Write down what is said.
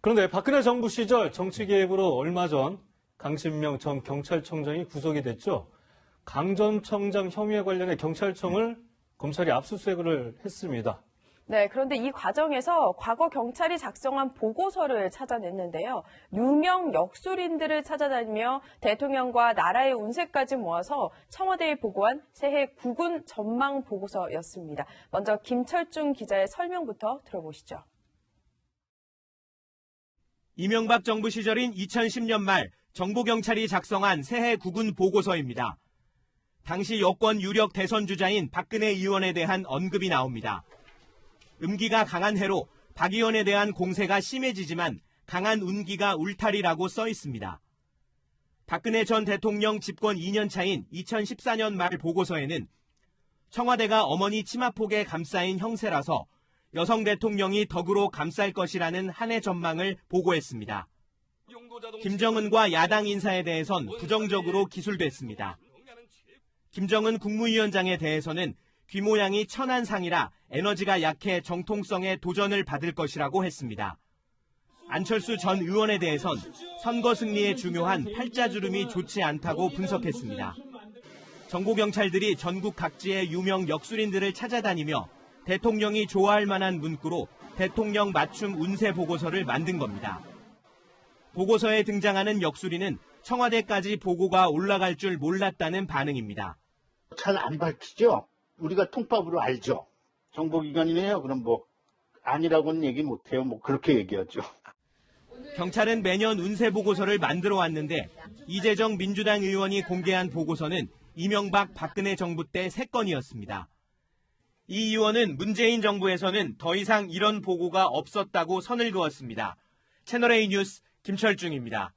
그런데 박근혜 정부 시절 정치개입으로 얼마 전 강신명 전 경찰청장이 구속이 됐죠. 강 전 청장 혐의에 관련해 경찰청을 검찰이 압수수색을 했습니다. 네, 그런데 이 과정에서 과거 경찰이 작성한 보고서를 찾아냈는데요. 유명 역술인들을 찾아다니며 대통령과 나라의 운세까지 모아서 청와대에 보고한 새해 국운 전망 보고서였습니다. 먼저 김철중 기자의 설명부터 들어보시죠. 이명박 정부 시절인 2010년 말 정보경찰이 작성한 새해 국운 보고서입니다. 당시 여권 유력 대선 주자인 박근혜 의원에 대한 언급이 나옵니다. 음기가 강한 해로 박 의원에 대한 공세가 심해지지만 강한 운기가 울타리라고 써 있습니다. 박근혜 전 대통령 집권 2년 차인 2014년 말 보고서에는 청와대가 어머니 치마폭에 감싸인 형세라서 여성 대통령이 덕으로 감쌀 것이라는 한 해 전망을 보고했습니다. 김정은과 야당 인사에 대해선 부정적으로 기술됐습니다. 김정은 국무위원장에 대해서는 귀 모양이 천안상이라 에너지가 약해 정통성에 도전을 받을 것이라고 했습니다. 안철수 전 의원에 대해선 선거 승리에 중요한 팔자주름이 좋지 않다고 분석했습니다. 정보경찰들이 전국 각지의 유명 역술인들을 찾아다니며 대통령이 좋아할 만한 문구로 대통령 맞춤 운세 보고서를 만든 겁니다. 보고서에 등장하는 역술인은 청와대까지 보고가 올라갈 줄 몰랐다는 반응입니다. 잘 안 밝히죠? 우리가 통밥으로 알죠. 정보기관이네요. 그럼 아니라고는 얘기 못해요. 그렇게 얘기하죠. 경찰은 매년 운세 보고서를 만들어 왔는데 이재정 민주당 의원이 공개한 보고서는 이명박 박근혜 정부 때 3건이었습니다. 이 의원은 문재인 정부에서는 더 이상 이런 보고가 없었다고 선을 그었습니다. 채널A 뉴스 김철중입니다.